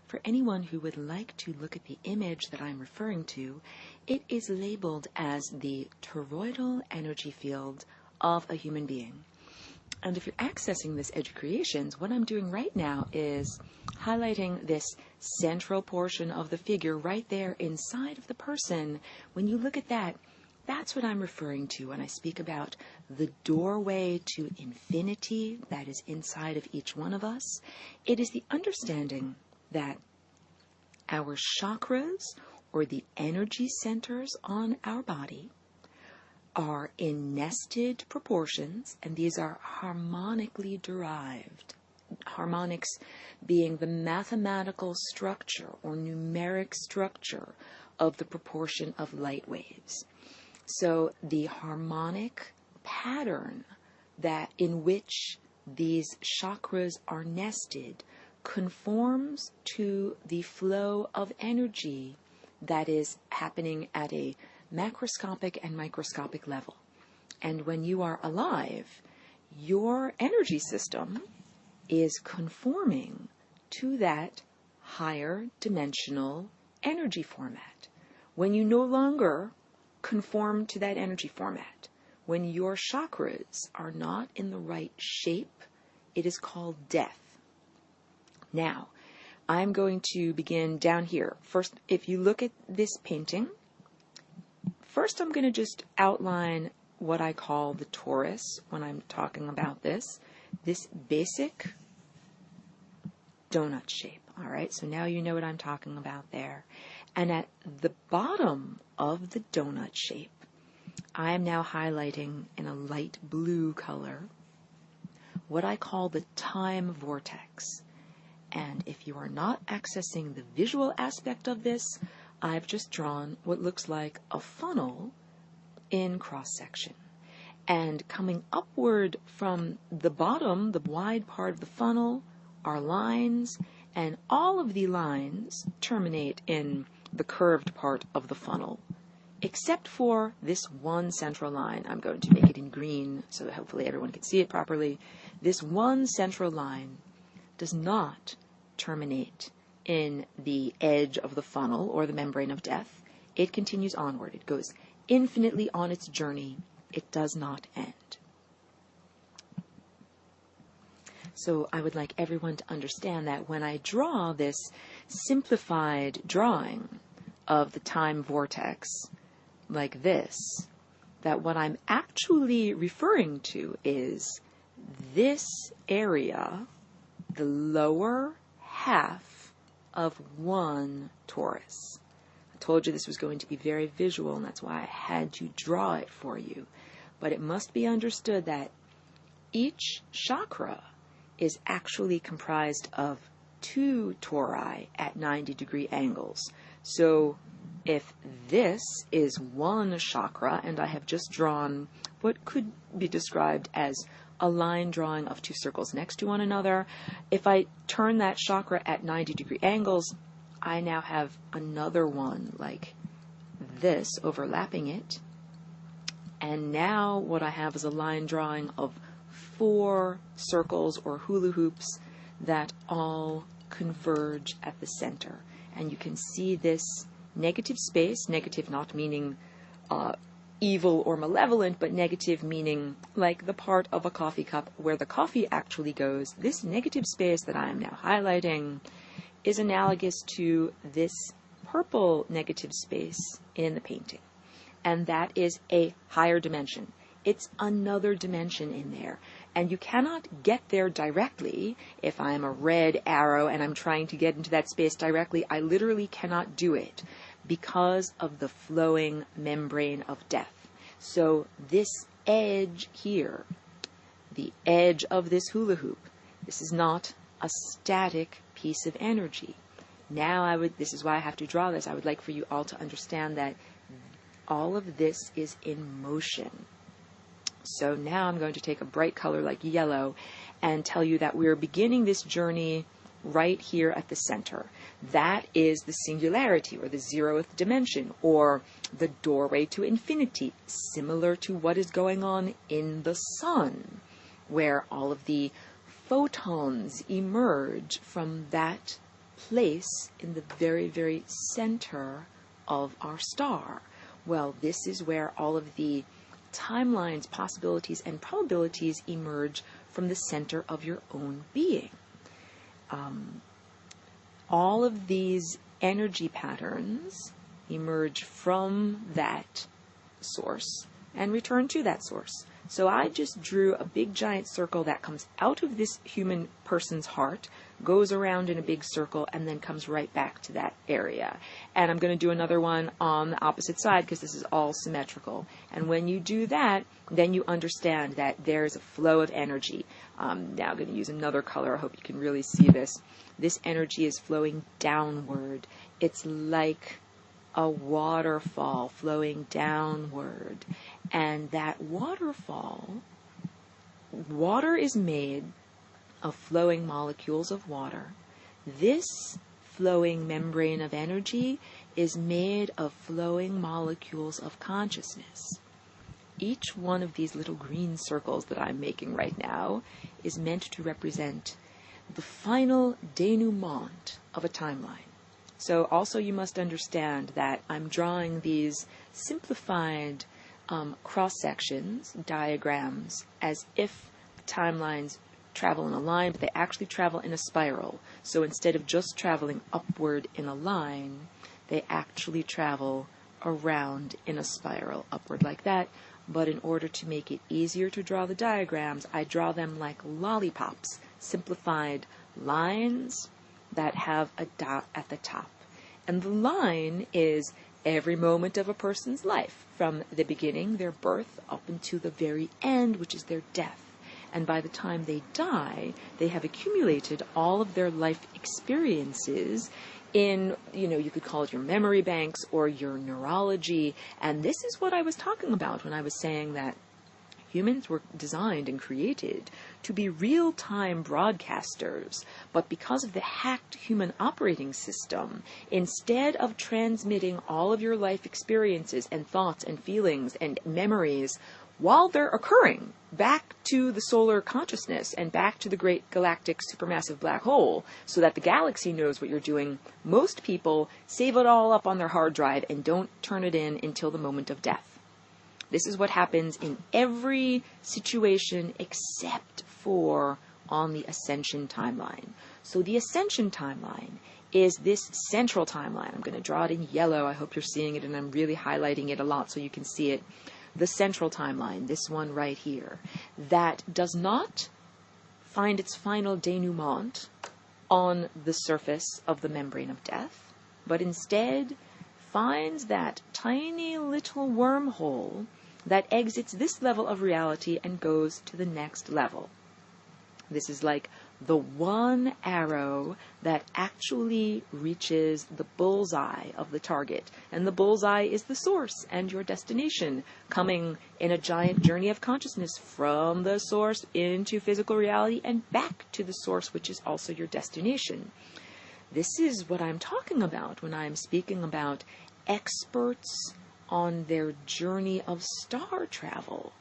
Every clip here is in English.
for anyone who would like to look at the image that I'm referring to, it is labeled as the toroidal energy field of a human being. And if you're accessing this Edge of Creations, what I'm doing right now is highlighting this central portion of the figure right there inside of the person. When you look at that, that's what I'm referring to when I speak about the doorway to infinity that is inside of each one of us. It is the understanding that our chakras, or the energy centers on our body, are in nested proportions, and these are harmonically derived. Harmonics being the mathematical structure or numeric structure of the proportion of light waves. So the harmonic pattern that in which these chakras are nested conforms to the flow of energy that is happening at a macroscopic and microscopic level. And when you are alive, your energy system is conforming to that higher dimensional energy format. When you no longer conform to that energy format, when your chakras are not in the right shape, it is called death. Now, I'm going to begin down here. First, if you look at this painting, first I'm going to just outline what I call the torus when I'm talking about this basic donut shape. All right, so now you know what I'm talking about there. And at the bottom of the donut shape, I am now highlighting in a light blue color what I call the time vortex. And if you are not accessing the visual aspect of this, I've just drawn what looks like a funnel in cross-section. And coming upward from the bottom, the wide part of the funnel, are lines, and all of the lines terminate in the curved part of the funnel, except for this one central line. I'm going to make it in green so that hopefully everyone can see it properly. This one central line does not terminate in the edge of the funnel or the membrane of death. It continues onward. It goes infinitely on its journey. It does not end. So I would like everyone to understand that when I draw this simplified drawing of the time vortex like this, that what I'm actually referring to is this area, the lower half of one torus. I told you this was going to be very visual, and that's why I had to draw it for you. But it must be understood that each chakra is actually comprised of two tori at 90-degree angles. So if this is one chakra, and I have just drawn what could be described as a line drawing of two circles next to one another, if I turn that chakra at 90-degree angles, I now have another one like this overlapping it. And now what I have is a line drawing of 4 circles or hula hoops that all converge at the center. And you can see this negative space, negative not meaning evil or malevolent, but negative meaning like the part of a coffee cup where the coffee actually goes. This negative space that I am now highlighting is analogous to this purple negative space in the painting. And that is a higher dimension. It's another dimension in there. And you cannot get there directly. If I'm a red arrow and I'm trying to get into that space directly, I literally cannot do it because of the flowing membrane of death. So this edge here, the edge of this hula hoop, this is not a static piece of energy. Now this is why I have to draw this. I would like for you all to understand that all of this is in motion. So now I'm going to take a bright color like yellow and tell you that we're beginning this journey right here at the center. That is the singularity, or the 0th dimension, or the doorway to infinity, similar to what is going on in the sun, where all of the photons emerge from that place in the very, very center of our star. Well, this is where all of the timelines, possibilities, and probabilities emerge from the center of your own being. All of these energy patterns emerge from that source and return to that source. So I just drew a big giant circle that comes out of this human person's heart, goes around in a big circle, and then comes right back to that area. And I'm going to do another one on the opposite side because this is all symmetrical. And when you do that, then you understand that there's a flow of energy. Now I'm going to use another color. I hope you can really see this. This energy is flowing downward. It's like a waterfall flowing downward. And that waterfall, water is made of flowing molecules of water. This flowing membrane of energy is made of flowing molecules of consciousness. Each one of these little green circles that I'm making right now is meant to represent the final denouement of a timeline. So also you must understand that I'm drawing these simplified cross-sections, diagrams, as if the timelines travel in a line, but they actually travel in a spiral. So instead of just traveling upward in a line, they actually travel around in a spiral, upward like that. But in order to make it easier to draw the diagrams, I draw them like lollipops, simplified lines that have a dot at the top. And the line is every moment of a person's life, from the beginning, their birth, up until the very end, which is their death. And by the time they die, they have accumulated all of their life experiences in, you could call it your memory banks or your neurology. And this is what I was talking about when I was saying that humans were designed and created to be real-time broadcasters, but because of the hacked human operating system, instead of transmitting all of your life experiences and thoughts and feelings and memories while they're occurring back to the solar consciousness and back to the great galactic supermassive black hole so that the galaxy knows what you're doing, most people save it all up on their hard drive and don't turn it in until the moment of death. This is what happens in every situation except for on the Ascension Timeline. So the Ascension Timeline is this central timeline. I'm going to draw it in yellow. I hope you're seeing it, and I'm really highlighting it a lot so you can see it. The central timeline, this one right here, that does not find its final denouement on the surface of the membrane of death, but instead finds that tiny little wormhole that exits this level of reality and goes to the next level. This is like the one arrow that actually reaches the bullseye of the target. And the bullseye is the source and your destination, coming in a giant journey of consciousness from the source into physical reality and back to the source, which is also your destination. This is what I'm talking about when I'm speaking about experts on their journey of star travel.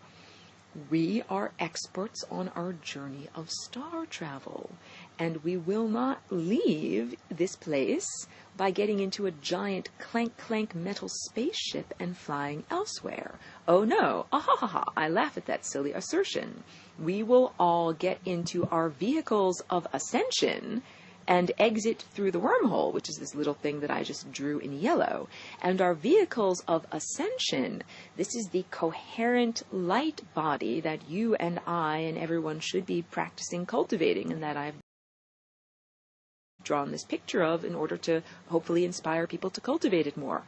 We are experts on our journey of star travel, and we will not leave this place by getting into a giant clank-clank metal spaceship and flying elsewhere. Oh no, I laugh at that silly assertion. We will all get into our vehicles of ascension and exit through the wormhole, which is this little thing that I just drew in yellow. And our vehicles of ascension, this is the coherent light body that you and I and everyone should be practicing cultivating, and that I've drawn this picture of in order to hopefully inspire people to cultivate it more.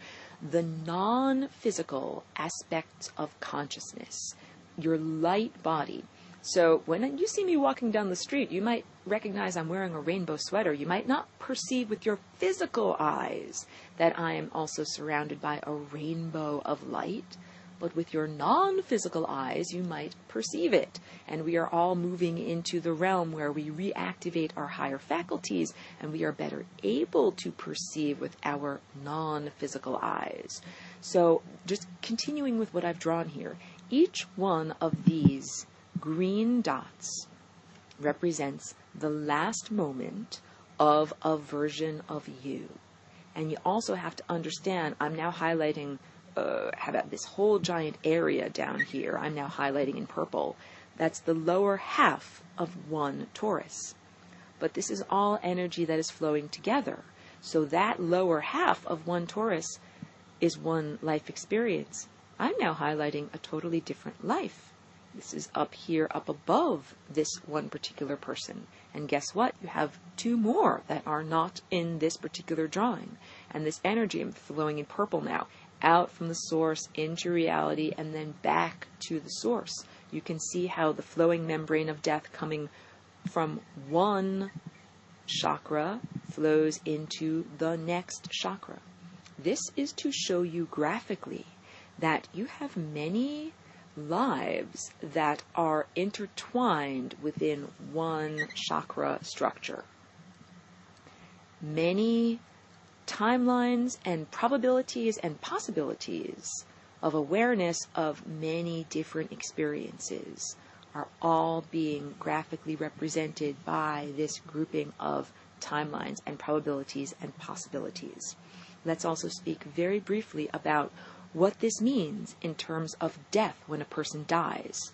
The non-physical aspects of consciousness, your light body. So when you see me walking down the street, you might recognize I'm wearing a rainbow sweater. You might not perceive with your physical eyes that I am also surrounded by a rainbow of light, but with your non-physical eyes, you might perceive it. And we are all moving into the realm where we reactivate our higher faculties, and we are better able to perceive with our non-physical eyes. So just continuing with what I've drawn here, each one of these green dots represents the last moment of a version of you. And you also have to understand, I'm now highlighting, how about this whole giant area down here, I'm now highlighting in purple. That's the lower half of one torus. But this is all energy that is flowing together. So that lower half of one torus is one life experience. I'm now highlighting a totally different life. This is up here, up above this one particular person. And guess what? You have two more that are not in this particular drawing. And this energy, I'm flowing in purple now, out from the source into reality and then back to the source. You can see how the flowing membrane of death coming from one chakra flows into the next chakra. This is to show you graphically that you have many lives that are intertwined within one chakra structure. Many timelines and probabilities and possibilities of awareness of many different experiences are all being graphically represented by this grouping of timelines and probabilities and possibilities. Let's also speak very briefly about what this means in terms of death when a person dies.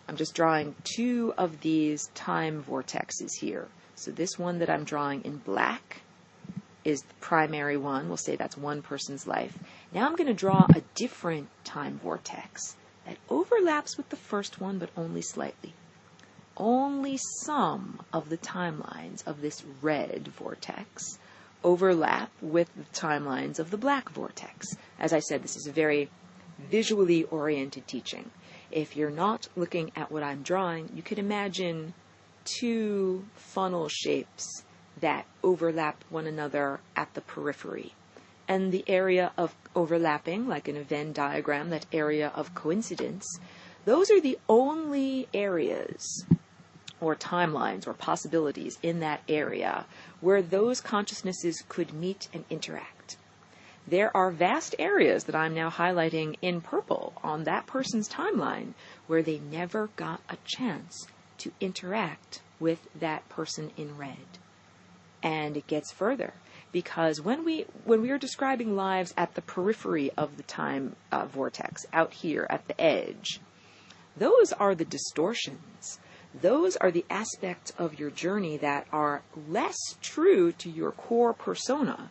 I'm just drawing two of these time vortexes here. So this one that I'm drawing in black is the primary one. We'll say that's one person's life. Now I'm going to draw a different time vortex that overlaps with the first one, but only slightly. Only some of the timelines of this red vortex overlap with the timelines of the black vortex. As I said, this is a very visually oriented teaching. If you're not looking at what I'm drawing, you could imagine two funnel shapes that overlap one another at the periphery. And the area of overlapping, like in a Venn diagram, that area of coincidence, those are the only areas or timelines or possibilities in that area where those consciousnesses could meet and interact. There are vast areas that I'm now highlighting in purple on that person's timeline where they never got a chance to interact with that person in red. And it gets further, because when we are describing lives at the periphery of the time vortex, out here at the edge, those are the distortions. Those are the aspects of your journey that are less true to your core persona.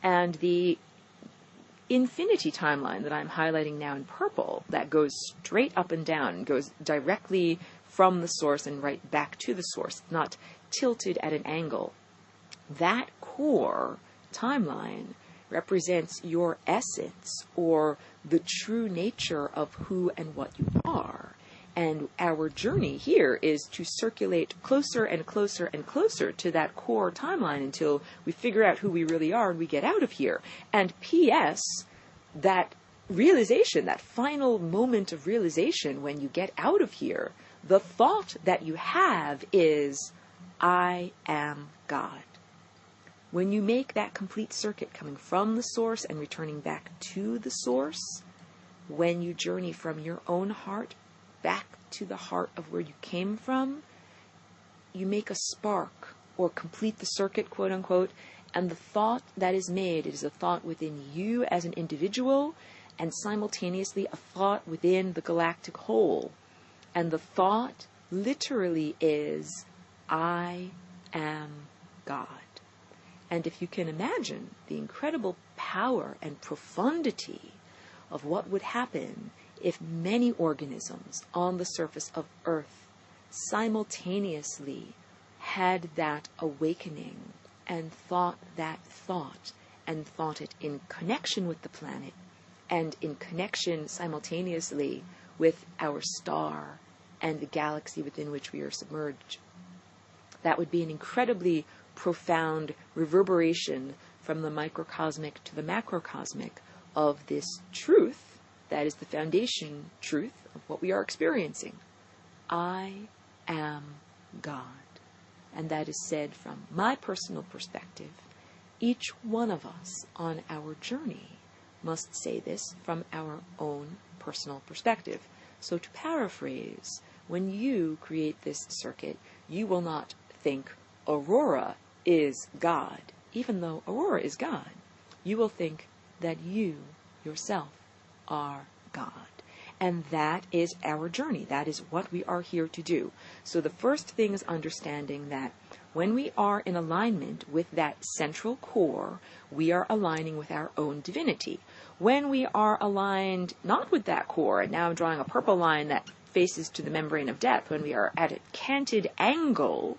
And the infinity timeline that I'm highlighting now in purple, that goes straight up and down, and goes directly from the source and right back to the source, not tilted at an angle. That core timeline represents your essence, or the true nature of who and what you are. And our journey here is to circulate closer and closer and closer to that core timeline until we figure out who we really are and we get out of here. And P.S., that realization, that final moment of realization when you get out of here, the thought that you have is, I am God. When you make that complete circuit coming from the source and returning back to the source, when you journey from your own heart back to the heart of where you came from, you make a spark or complete the circuit, quote unquote, and the thought that is made is a thought within you as an individual and simultaneously a thought within the galactic whole. And the thought literally is, I am God. And if you can imagine the incredible power and profundity of what would happen if many organisms on the surface of Earth simultaneously had that awakening and thought that thought and thought it in connection with the planet and in connection simultaneously with our star and the galaxy within which we are submerged. That would be an incredibly profound reverberation from the microcosmic to the macrocosmic of this truth that is the foundation truth of what we are experiencing. I am God. And that is said from my personal perspective. Each one of us on our journey must say this from our own personal perspective. So to paraphrase, when you create this circuit, you will not think Aurora is God, even though Aurora is God, you will think that you yourself are God. And that is our journey. That is what we are here to do. So the first thing is understanding that when we are in alignment with that central core, we are aligning with our own divinity. When we are aligned not with that core, and now I'm drawing a purple line that faces to the membrane of death, when we are at a canted angle,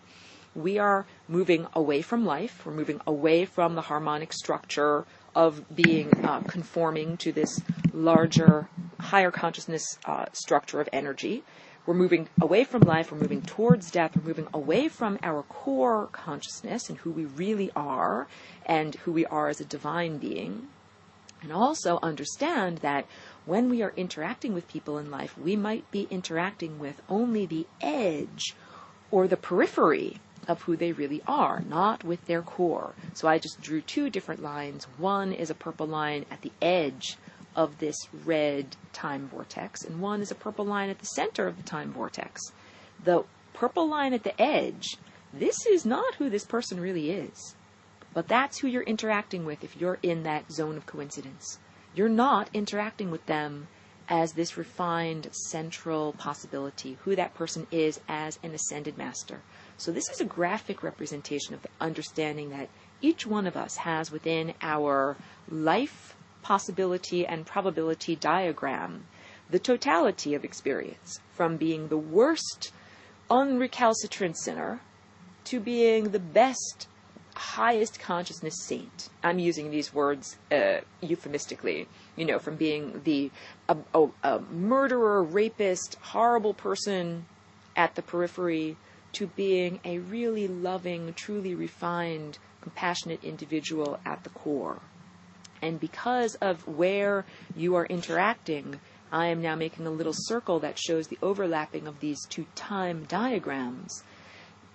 we are moving away from life. We're moving away from the harmonic structure of being conforming to this larger, higher consciousness structure of energy. We're moving away from life. We're moving towards death. We're moving away from our core consciousness and who we really are and who we are as a divine being. And also understand that when we are interacting with people in life, we might be interacting with only the edge or the periphery of who they really are, not with their core. So I just drew two different lines. One is a purple line at the edge of this red time vortex, and one is a purple line at the center of the time vortex. The purple line at the edge, this is not who this person really is, but that's who you're interacting with if you're in that zone of coincidence. You're not interacting with them as this refined central possibility, who that person is as an ascended master. So this is a graphic representation of the understanding that each one of us has within our life possibility and probability diagram, the totality of experience, from being the worst unrecalcitrant sinner to being the best highest consciousness saint. I'm using these words euphemistically, from being a murderer, rapist, horrible person at the periphery to being a really loving, truly refined, compassionate individual at the core. And because of where you are interacting, I am now making a little circle that shows the overlapping of these two time diagrams.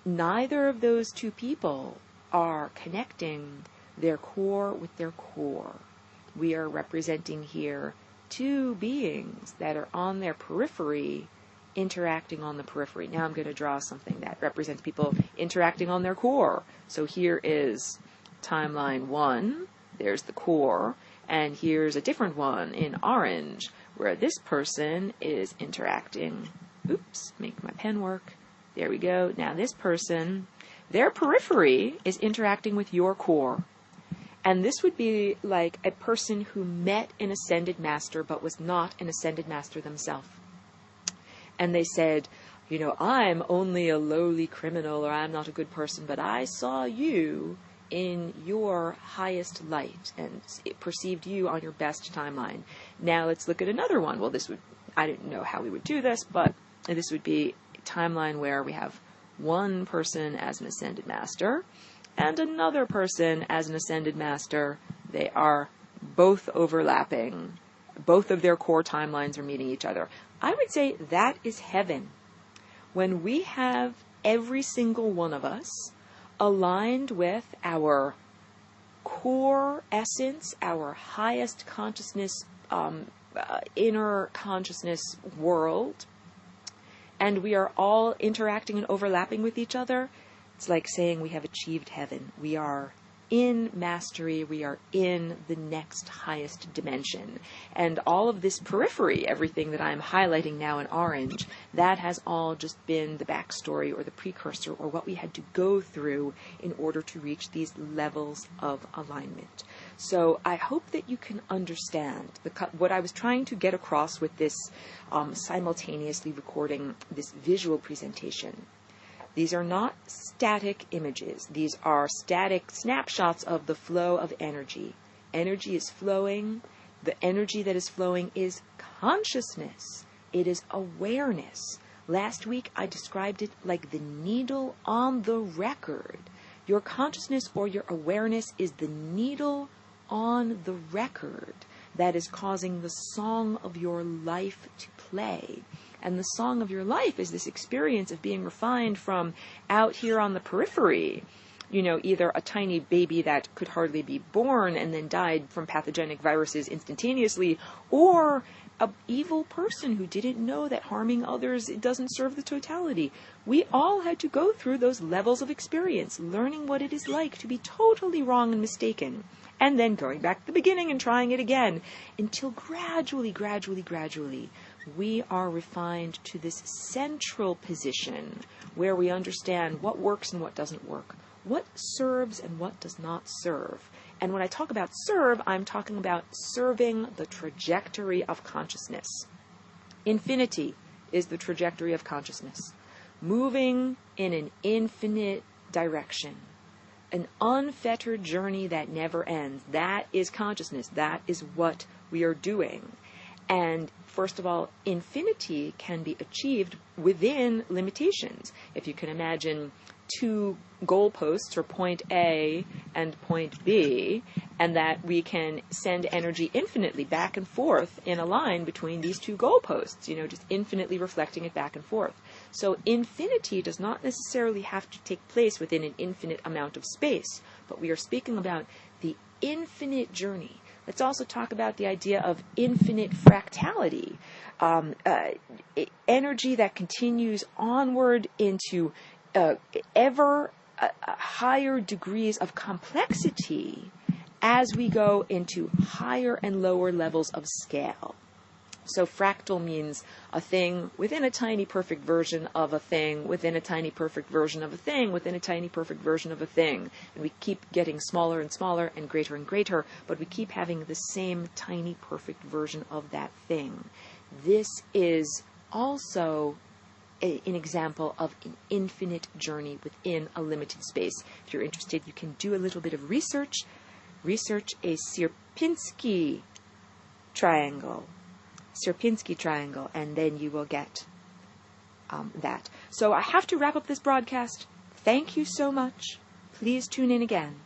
Neither of those two people are connecting their core with their core. We are representing here two beings that are on their periphery, interacting on the periphery. Now I'm going to draw something that represents people interacting on their core. So here is timeline 1. There's the core. And here's a different one in orange where this person is interacting. Oops, make my pen work. There we go. Now this person, their periphery is interacting with your core. And this would be like a person who met an ascended master but was not an ascended master themselves. And they said, I'm only a lowly criminal, or I'm not a good person, but I saw you in your highest light and it perceived you on your best timeline. Now let's look at another one. Well, I didn't know how we would do this, but this would be a timeline where we have one person as an ascended master and another person as an ascended master. They are both overlapping. Both of their core timelines are meeting each other. I would say that is heaven. When we have every single one of us aligned with our core essence, our highest consciousness, inner consciousness world, and we are all interacting and overlapping with each other, it's like saying we have achieved heaven. We are in mastery. We are in the next highest dimension. And all of this periphery, everything that I'm highlighting now in orange, that has all just been the backstory or the precursor or what we had to go through in order to reach these levels of alignment. So I hope that you can understand what I was trying to get across with this simultaneously recording this visual presentation. These are not static images. These are static snapshots of the flow of energy. Energy is flowing. The energy that is flowing is consciousness. It is awareness. Last week I described it like the needle on the record. Your consciousness or your awareness is the needle on the record that is causing the song of your life to play. And the song of your life is this experience of being refined from out here on the periphery either a tiny baby that could hardly be born and then died from pathogenic viruses instantaneously, or an evil person who didn't know that harming others doesn't serve the totality. We all had to go through those levels of experience, learning what it is like to be totally wrong and mistaken, and then going back to the beginning and trying it again, until gradually, we are refined to this central position where we understand what works and what doesn't work, what serves and what does not serve. And when I talk about serve, I'm talking about serving the trajectory of consciousness. Infinity is the trajectory of consciousness, moving in an infinite direction, an unfettered journey that never ends. That is consciousness. That is what we are doing. And first of all, infinity can be achieved within limitations. If you can imagine two goalposts, or point A and point B, and that we can send energy infinitely back and forth in a line between these two goalposts, just infinitely reflecting it back and forth. So infinity does not necessarily have to take place within an infinite amount of space, but we are speaking about the infinite journey. Let's also talk about the idea of infinite fractality, energy that continues onward into ever higher degrees of complexity as we go into higher and lower levels of scale. So fractal means a thing within a tiny perfect version of a thing, within a tiny perfect version of a thing, within a tiny perfect version of a thing. And we keep getting smaller and smaller and greater, but we keep having the same tiny perfect version of that thing. This is also an example of an infinite journey within a limited space. If you're interested, you can do a little bit of research. Research a Sierpinski triangle, and then you will get that. So I have to wrap up this broadcast. Thank you so much. Please tune in again.